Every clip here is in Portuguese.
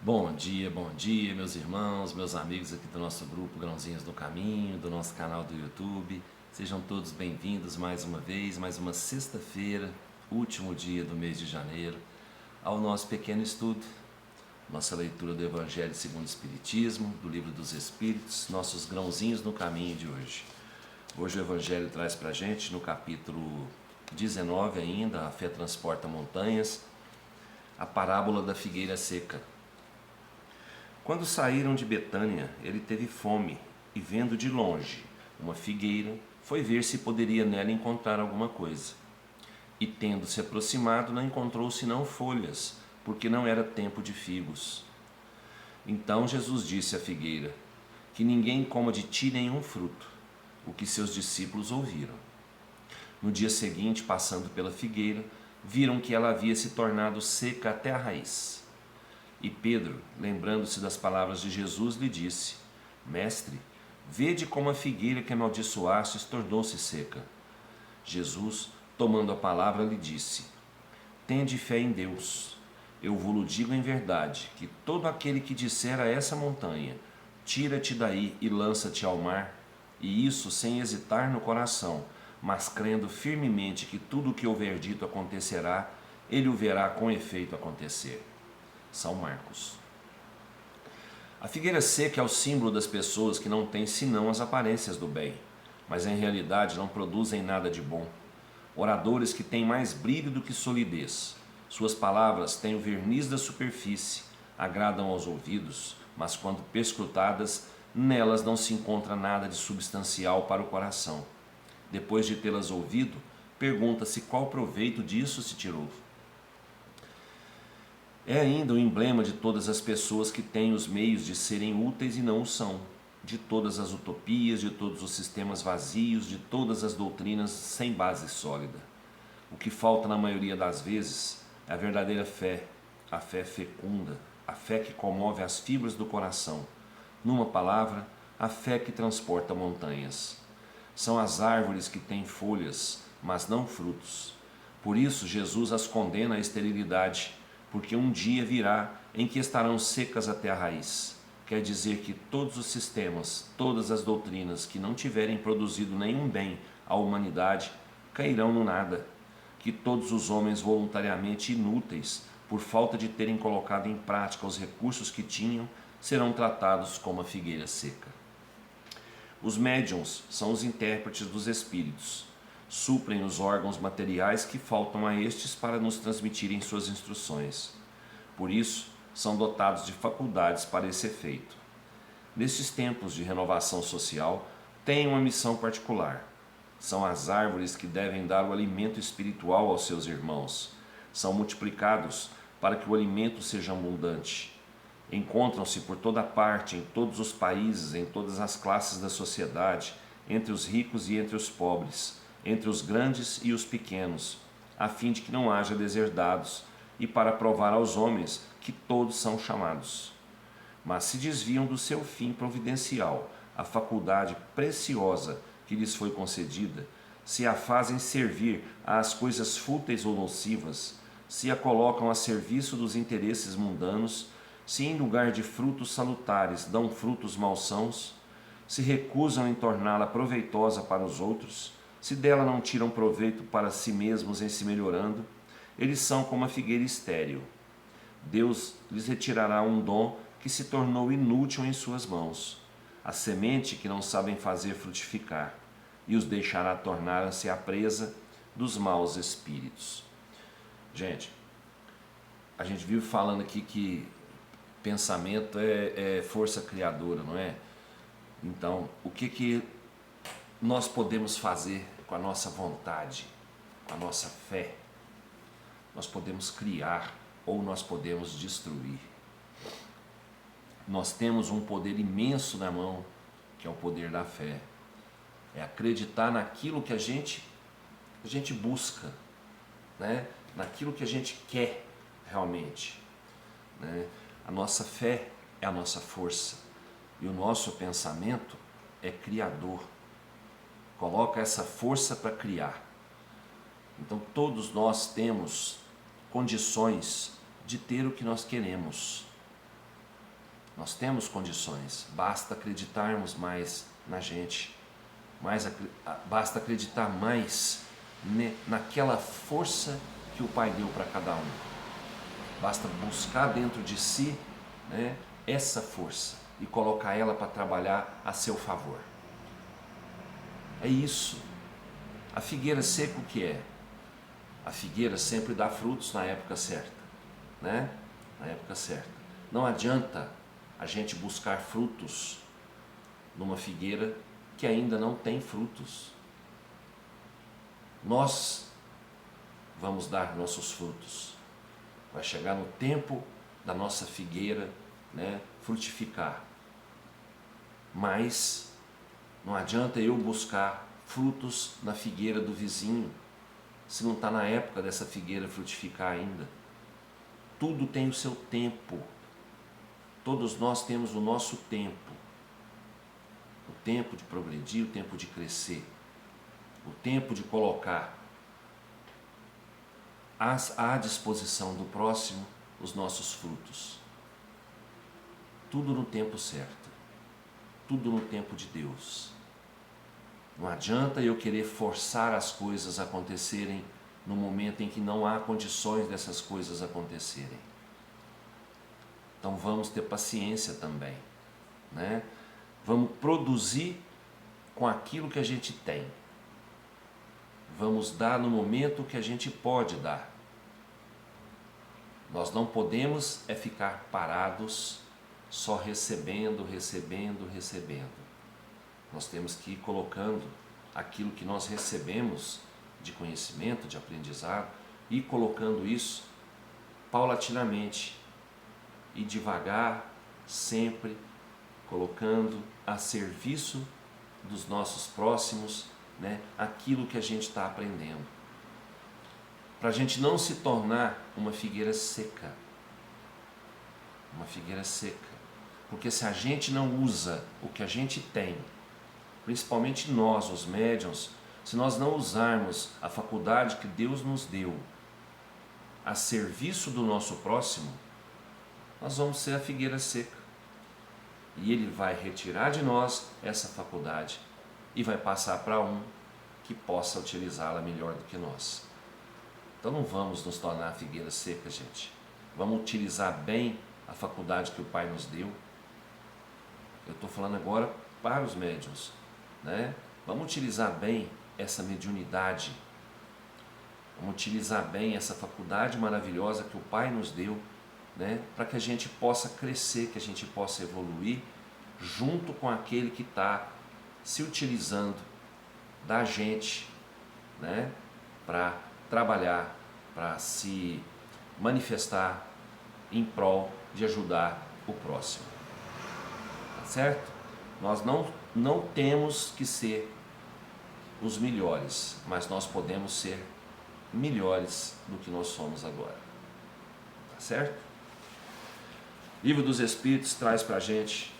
Bom dia, meus irmãos, meus amigos aqui do nosso grupo Grãozinhos do Caminho, do nosso canal do YouTube. Sejam todos bem-vindos mais uma vez, mais uma sexta-feira, último dia do mês de janeiro, ao nosso pequeno estudo, nossa leitura do Evangelho segundo o Espiritismo, do Livro dos Espíritos, nossos grãozinhos no caminho de hoje. Hoje o Evangelho traz pra gente, no capítulo 19 ainda, A Fé Transporta Montanhas, a parábola da figueira seca. Quando saíram de Betânia, ele teve fome e, vendo de longe uma figueira, foi ver se poderia nela encontrar alguma coisa. E, tendo se aproximado, não encontrou senão folhas, porque não era tempo de figos. Então Jesus disse à figueira: que ninguém coma de ti nenhum fruto, o que seus discípulos ouviram. No dia seguinte, passando pela figueira, viram que ela havia se tornado seca até a raiz. E Pedro, lembrando-se das palavras de Jesus, lhe disse: Mestre, vede como a figueira que amaldiçoastes tornou-se seca. Jesus, tomando a palavra, lhe disse: Tende fé em Deus. Eu vos digo em verdade, que todo aquele que disser a essa montanha: tira-te daí e lança-te ao mar, e isso sem hesitar no coração, mas crendo firmemente que tudo o que houver dito acontecerá, ele o verá com efeito acontecer. São Marcos. A figueira seca é o símbolo das pessoas que não têm senão as aparências do bem, mas em realidade não produzem nada de bom. Oradores que têm mais brilho do que solidez. Suas palavras têm o verniz da superfície, agradam aos ouvidos, mas quando perscrutadas, nelas não se encontra nada de substancial para o coração. Depois de tê-las ouvido, pergunta-se qual proveito disso se tirou. É ainda o emblema de todas as pessoas que têm os meios de serem úteis e não o são, de todas as utopias, de todos os sistemas vazios, de todas as doutrinas sem base sólida. O que falta na maioria das vezes é a verdadeira fé, a fé fecunda, a fé que comove as fibras do coração. Numa palavra, a fé que transporta montanhas. São as árvores que têm folhas, mas não frutos. Por isso Jesus as condena à esterilidade, porque um dia virá em que estarão secas até a raiz. Quer dizer que todos os sistemas, todas as doutrinas que não tiverem produzido nenhum bem à humanidade, cairão no nada. Que todos os homens voluntariamente inúteis, por falta de terem colocado em prática os recursos que tinham, serão tratados como a figueira seca. Os médiuns são os intérpretes dos espíritos. Suprem os órgãos materiais que faltam a estes para nos transmitirem suas instruções. Por isso, são dotados de faculdades para esse efeito. Nestes tempos de renovação social, têm uma missão particular. São as árvores que devem dar o alimento espiritual aos seus irmãos. São multiplicados para que o alimento seja abundante. Encontram-se por toda parte, em todos os países, em todas as classes da sociedade, entre os ricos e entre os pobres, entre os grandes e os pequenos, a fim de que não haja deserdados, e para provar aos homens que todos são chamados. Mas se desviam do seu fim providencial, a faculdade preciosa que lhes foi concedida, se a fazem servir às coisas fúteis ou nocivas, se a colocam a serviço dos interesses mundanos, se em lugar de frutos salutares dão frutos malsãos, se recusam em torná-la proveitosa para os outros, se dela não tiram proveito para si mesmos em se melhorando, eles são como a figueira estéril. Deus lhes retirará um dom que se tornou inútil em suas mãos, a semente que não sabem fazer frutificar, e os deixará tornar-se a presa dos maus espíritos. Gente, a gente vive falando aqui que pensamento é força criadora, não é? Então, o que nós podemos fazer com a nossa vontade, com a nossa fé? Nós podemos criar ou nós podemos destruir. Nós temos um poder imenso na mão, que é o poder da fé. É acreditar naquilo que a gente busca, né? Naquilo que a gente quer realmente, né? A nossa fé é a nossa força e o nosso pensamento é criador. Coloca essa força para criar. Então todos nós temos condições de ter o que nós queremos. Nós temos condições, basta acreditarmos mais na gente, basta acreditar mais naquela força que o Pai deu para cada um. Basta buscar dentro de si, né, essa força e colocar ela para trabalhar a seu favor. É isso. A figueira seca o que é? A figueira sempre dá frutos na época certa, né? Na época certa. Não adianta a gente buscar frutos numa figueira que ainda não tem frutos. Nós vamos dar nossos frutos. Vai chegar no tempo da nossa figueira, né, frutificar. Mas não adianta eu buscar frutos na figueira do vizinho, se não está na época dessa figueira frutificar ainda. Tudo tem o seu tempo. Todos nós temos o nosso tempo. O tempo de progredir, o tempo de crescer. O tempo de colocar à disposição do próximo os nossos frutos. Tudo no tempo certo. Tudo no tempo de Deus. Não adianta eu querer forçar as coisas a acontecerem no momento em que não há condições dessas coisas acontecerem. Então vamos ter paciência também, né? Vamos produzir com aquilo que a gente tem. Vamos dar no momento que a gente pode dar. Nós não podemos ficar parados só recebendo. Nós temos que ir colocando aquilo que nós recebemos de conhecimento, de aprendizado, e colocando isso paulatinamente e devagar, sempre colocando a serviço dos nossos próximos, né, aquilo que a gente está aprendendo. Para a gente não se tornar uma figueira seca. Uma figueira seca. Porque se a gente não usa o que a gente tem, principalmente nós, os médiuns, se nós não usarmos a faculdade que Deus nos deu a serviço do nosso próximo, nós vamos ser a figueira seca. E Ele vai retirar de nós essa faculdade e vai passar para um que possa utilizá-la melhor do que nós. Então não vamos nos tornar a figueira seca, gente. Vamos utilizar bem a faculdade que o Pai nos deu. Eu estou falando agora para os médiuns, né? Vamos utilizar bem essa mediunidade. Vamos utilizar bem essa faculdade maravilhosa que o Pai nos deu, né? Para que a gente possa crescer, que a gente possa evoluir junto com aquele que está se utilizando da gente, né? Para trabalhar, para se manifestar em prol de ajudar o próximo. Tá certo? Nós não temos que ser os melhores, mas nós podemos ser melhores do que nós somos agora. Tá certo? Livro dos Espíritos traz para a gente,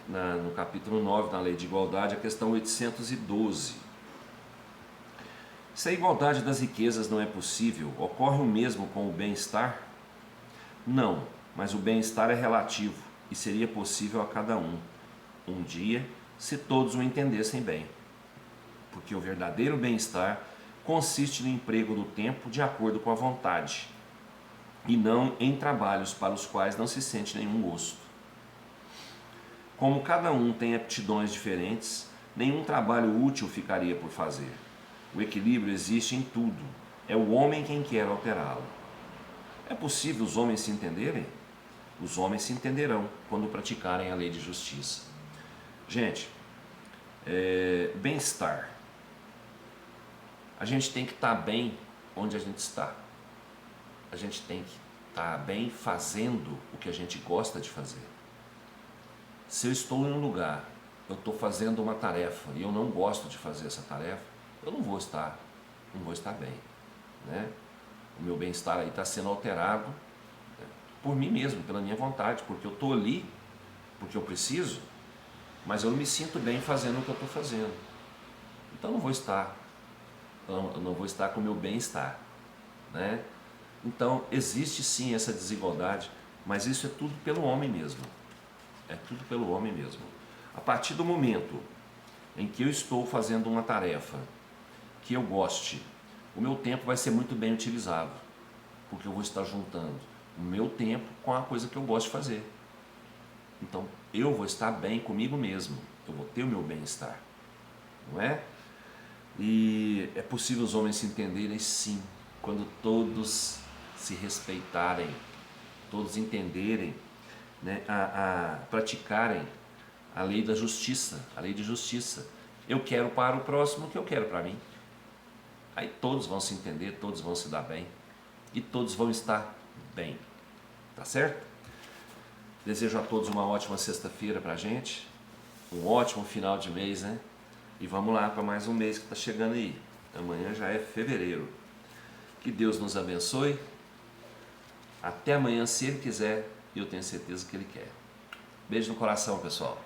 no capítulo 9, na Lei de Igualdade, a questão 812. Se a igualdade das riquezas não é possível, ocorre o mesmo com o bem-estar? Não, mas o bem-estar é relativo e seria possível a cada um dia, se todos o entendessem bem. Porque o verdadeiro bem-estar consiste no emprego do tempo de acordo com a vontade, e não em trabalhos para os quais não se sente nenhum gosto. Como cada um tem aptidões diferentes, nenhum trabalho útil ficaria por fazer. O equilíbrio existe em tudo, é o homem quem quer alterá-lo. É possível os homens se entenderem? Os homens se entenderão quando praticarem a lei de justiça. Gente, bem-estar. A gente tem que estar bem onde a gente está. A gente tem que estar bem fazendo o que a gente gosta de fazer. Se eu estou em um lugar, eu estou fazendo uma tarefa e eu não gosto de fazer essa tarefa, eu não vou estar bem, né? O meu bem-estar aí está sendo alterado, né, por mim mesmo, pela minha vontade, porque eu estou ali, porque eu preciso, mas eu não me sinto bem fazendo o que eu estou fazendo. Então eu não vou estar com o meu bem-estar, né? Então existe sim essa desigualdade Mas isso é tudo pelo homem mesmo. É tudo pelo homem mesmo. A partir do momento em que eu estou fazendo uma tarefa que eu goste, o meu tempo vai ser muito bem utilizado, porque eu vou estar juntando o meu tempo com a coisa que eu gosto de fazer. Então eu vou estar bem comigo mesmo, eu vou ter o meu bem-estar, não é? E é possível os homens se entenderem, sim, quando todos se respeitarem, todos entenderem, né, a praticarem a lei da justiça, a lei de justiça. Eu quero para o próximo o que eu quero para mim. Aí todos vão se entender, todos vão se dar bem e todos vão estar bem, tá certo? Desejo a todos uma ótima sexta-feira pra gente, um ótimo final de mês, né? E vamos lá para mais um mês que está chegando aí. Amanhã já é fevereiro. Que Deus nos abençoe. Até amanhã, se Ele quiser, e eu tenho certeza que Ele quer. Beijo no coração, pessoal.